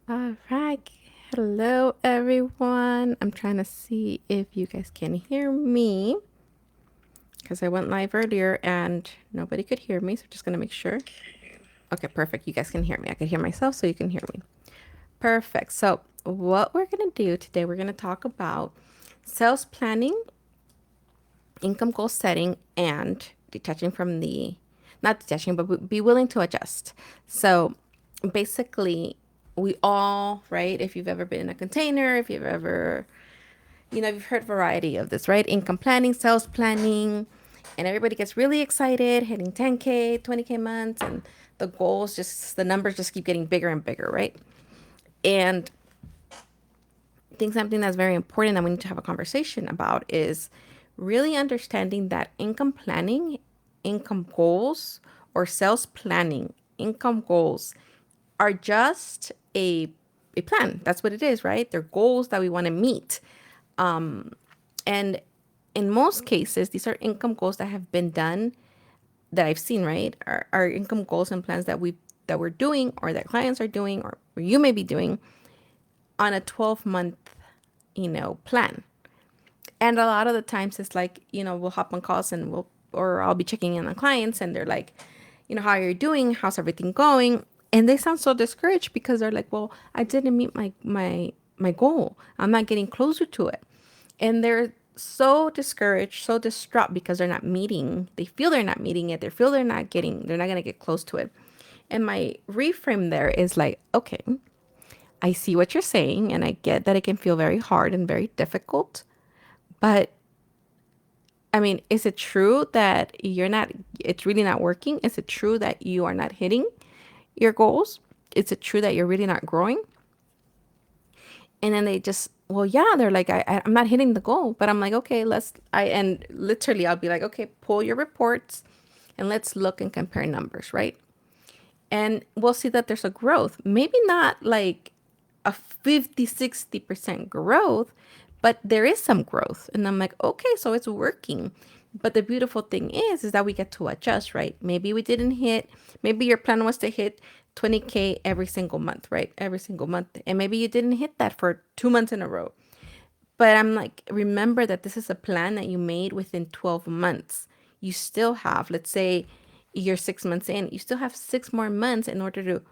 All right. Hello, everyone. I'm trying to see if you guys can hear me because I went live earlier and nobody could hear me. So just going to make sure. Okay, perfect. You guys can hear me. I can hear myself, so you can hear me. Perfect. So, what we're going to do today, we're going to talk about sales planning, income goal setting, and detaching from the, not detaching, but be willing to adjust. So basically, we all, right? If you've ever been in a container, if you've ever, you've heard variety of this, right? Income planning, sales planning, and everybody gets really excited, hitting 10K, 20K months, and the goals just, the numbers just keep getting bigger and bigger, right? And I think something that's very important that we need to have a conversation about is really understanding that income planning, income goals, or sales planning, income goals are just a plan. That's what it is, right? They're goals that we want to meet. And in most cases, these are income goals that have been done that I've seen, right? Are income goals and plans that we're doing or that clients are doing or you may be doing on a 12-month, plan. And a lot of the times it's like, we'll hop on calls and or I'll be checking in on clients and they're like, how are you doing? How's everything going? And they sound so discouraged because they're like, well, I didn't meet my goal. I'm not getting closer to it. And they're so discouraged, so distraught because they feel they're not meeting it. They feel they're not going to get close to it. And my reframe there is like, okay, I see what you're saying and I get that it can feel very hard and very difficult, but I mean, is it true that it's really not working? Is it true that you are not hitting your goals? Is it true that you're really not growing? And then they just, well, yeah, they're like, I'm not hitting the goal. But I'm like, okay, and literally I'll be like, okay, pull your reports and let's look and compare numbers, right? And we'll see that there's a growth. Maybe not like a 50, 60% growth, but there is some growth. And I'm like, okay, so it's working. But the beautiful thing is that we get to adjust, right? Maybe your plan was to hit 20K every single month, right? Every single month. And maybe you didn't hit that for 2 months in a row. But I'm like, remember that this is a plan that you made within 12 months. You still have, let's say you're 6 months in, you still have 6 more months in order to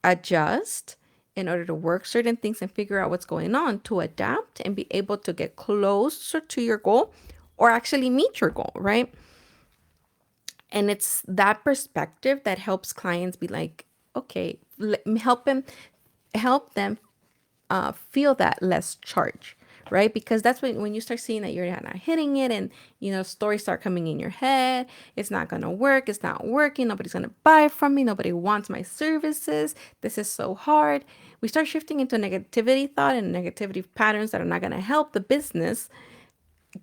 adjust, in order to work certain things and figure out what's going on, to adapt and be able to get closer to your goal or actually meet your goal, right? And it's that perspective that helps clients be like, okay, help them feel that less charge, right? Because that's when you start seeing that you're not hitting it and, stories start coming in your head. It's not going to work. It's not working. Nobody's going to buy from me. Nobody wants my services. This is so hard. We start shifting into negativity thought and negativity patterns that are not going to help the business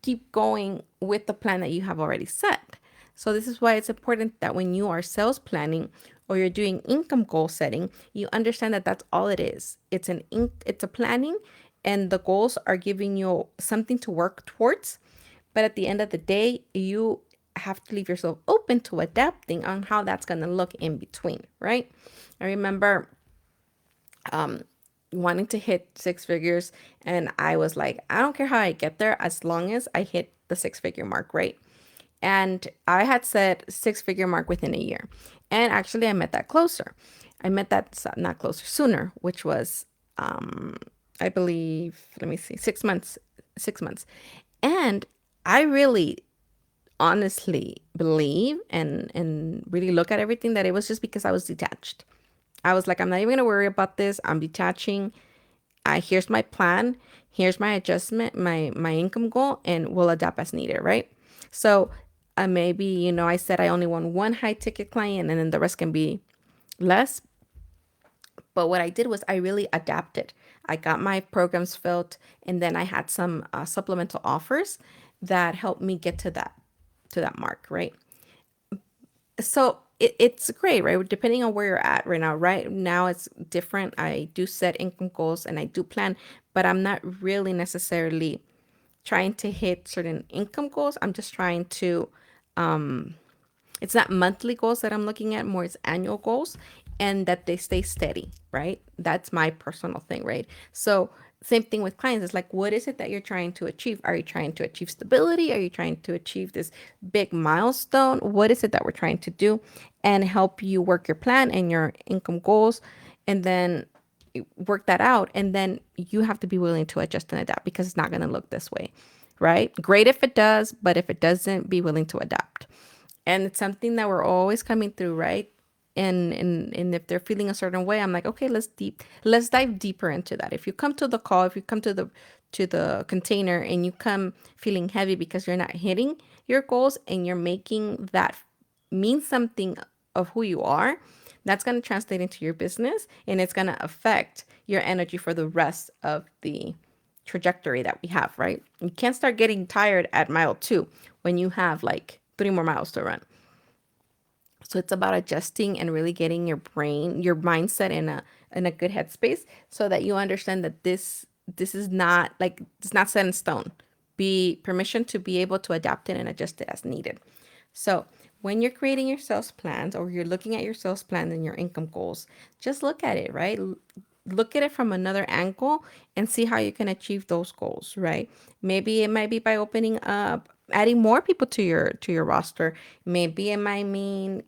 keep going with the plan that you have already set. So this is why it's important that when you are sales planning or you're doing income goal setting, you understand that that's all it is. It's a planning and the goals are giving you something to work towards. But at the end of the day, you have to leave yourself open to adapting on how that's going to look in between, right? I remember wanting to hit six figures. And I was like, I don't care how I get there as long as I hit the six-figure mark, right? And I had said six-figure mark within a year. And actually, I met that closer. I met that not closer, sooner, which was, I believe, let me see, 6 months, 6 months. And I really honestly believe and really look at everything that it was just because I was detached. I was like, I'm not even gonna worry about this. I'm detaching. Here's my plan. Here's my adjustment, my income goal, and we'll adapt as needed, right? So maybe I said I only want one high ticket client, and then the rest can be less. But what I did was I really adapted. I got my programs filled, and then I had some supplemental offers that helped me get to that mark, right? So it's great, right? Depending on where you're at right now. Right now, it's different. I do set income goals and I do plan, but I'm not really necessarily trying to hit certain income goals. I'm just trying to, it's not monthly goals that I'm looking at, more it's annual goals. and that they stay steady, right? That's my personal thing, right? So same thing with clients. It's like, what is it that you're trying to achieve? Are you trying to achieve stability? Are you trying to achieve this big milestone? What is it that we're trying to do? And help you work your plan and your income goals, and then work that out. And then you have to be willing to adjust and adapt, because it's not going to look this way, right? Great if it does, but if it doesn't, be willing to adapt. And it's something that we're always coming through, right? And if they're feeling a certain way, I'm like, okay, let's dive deeper into that. If you come to the call, if you come to the container and you come feeling heavy because you're not hitting your goals, and you're making that mean something of who you are, that's going to translate into your business, and it's going to affect your energy for the rest of the trajectory that we have, right? You can't start getting tired at mile 2 when you have like 3 more miles to run. So it's about adjusting and really getting your brain, your mindset in a good headspace, so that you understand that this is not like, it's not set in stone. Be permission to be able to adapt it and adjust it as needed. So when you're creating your sales plans, or you're looking at your sales plan and your income goals, just look at it, right? Look at it from another angle and see how you can achieve those goals, right? Maybe it might be by opening up, adding more people to your roster. Maybe it might mean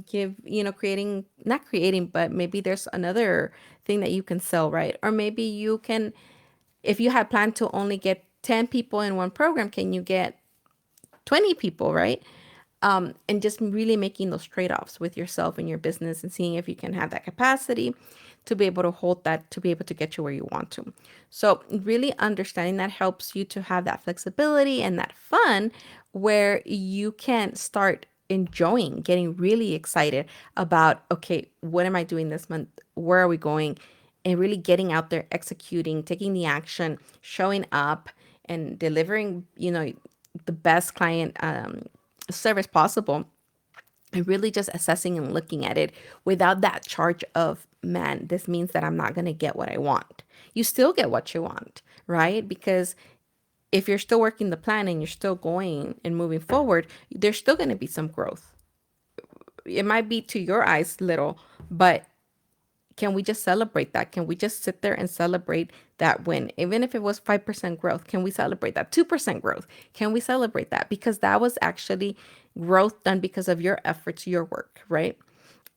creating, not creating, but maybe there's another thing that you can sell, right? Or maybe you can, if you had planned to only get 10 people in one program, can you get 20 people, right? And just really making those trade-offs with yourself and your business, and seeing if you can have that capacity to be able to hold that, to be able to get you where you want to. So really understanding that helps you to have that flexibility and that fun, where you can start enjoying, getting really excited about, okay, what am I doing this month? Where are we going? And really getting out there, executing, taking the action, showing up, and delivering, the best client service possible, and really just assessing and looking at it without that charge of, man, this means that I'm not going to get what I want. You still get what you want, right? Because if you're still working the plan and you're still going and moving forward, there's still going to be some growth. It might be to your eyes little, but can we just celebrate that? Can we just sit there and celebrate that win? Even if it was 5% growth, can we celebrate that? 2% growth, can we celebrate that? Because that was actually growth done because of your efforts, your work, right?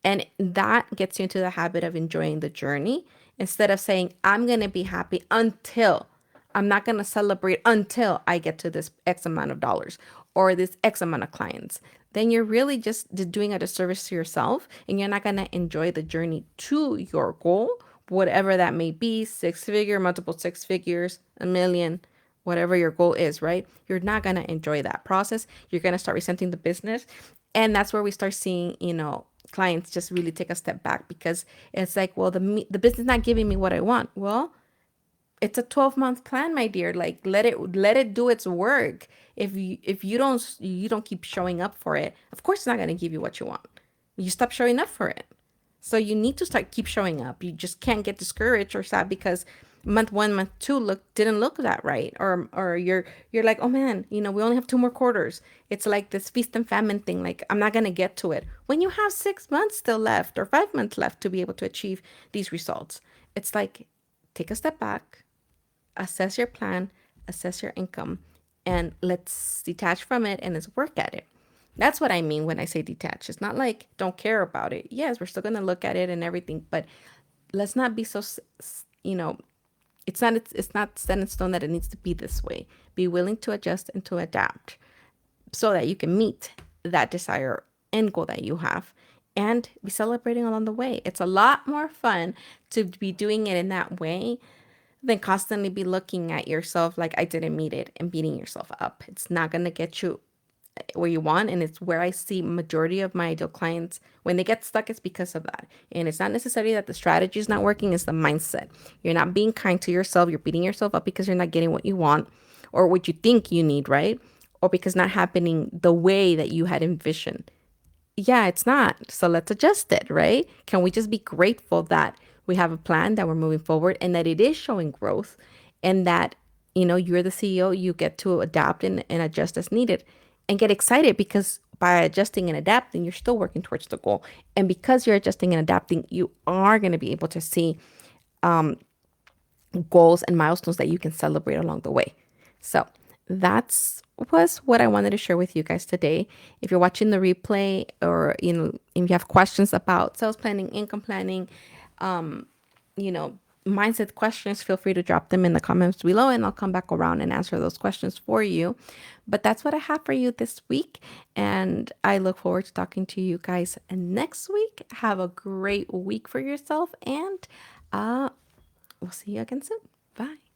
And that gets you into the habit of enjoying the journey, instead of saying, I'm going to be happy until, I'm not going to celebrate until I get to this X amount of dollars or this X amount of clients. Then you're really just doing a disservice to yourself, and you're not going to enjoy the journey to your goal, whatever that may be, 6 figure, multiple 6 figures, a million, whatever your goal is, right? You're not going to enjoy that process. You're going to start resenting the business. And that's where we start seeing, clients just really take a step back, because it's like, well, the business not giving me what I want. Well, it's a 12-month plan, my dear. Like, let it do its work. If you don't keep showing up for it, of course it's not going to give you what you want. You stop showing up for it. So you need to start keep showing up. You just can't get discouraged or sad because month 1, month 2 didn't look that right, or you're like, oh man, we only have 2 more quarters. It's like this feast and famine thing. Like, I'm not gonna get to it when you have 6 months still left, or 5 months left to be able to achieve these results. It's like, take a step back, assess your plan, assess your income, and let's detach from it and let's work at it. That's what I mean when I say detach. It's not like don't care about it. Yes, we're still going to look at it and everything, but let's not be so, you know, it's not set in stone that it needs to be this way. Be willing to adjust and to adapt, so that you can meet that desire end goal that you have, and be celebrating along the way. It's a lot more fun to be doing it in that way than constantly be looking at yourself like I didn't meet it and beating yourself up. It's not going to get you where you want, and it's where I see majority of my ideal clients, when they get stuck, it's because of that. And it's not necessarily that the strategy is not working, it's the mindset. You're not being kind to yourself. You're beating yourself up because you're not getting what you want, or what you think you need, right? Or because not happening the way that you had envisioned. Yeah, it's not. So let's adjust it, right? Can we just be grateful that we have a plan, that we're moving forward, and that it is showing growth, and that, you're the CEO, you get to adapt and adjust as needed, and get excited because by adjusting and adapting, you're still working towards the goal. And because you're adjusting and adapting, you are going to be able to see goals and milestones that you can celebrate along the way. So that's was what I wanted to share with you guys today. If you're watching the replay, or if you have questions about sales planning, income planning, mindset questions, feel free to drop them in the comments below and I'll come back around and answer those questions for you. But that's what I have for you this week. And I look forward to talking to you guys next week. Have a great week for yourself, and we'll see you again soon. Bye.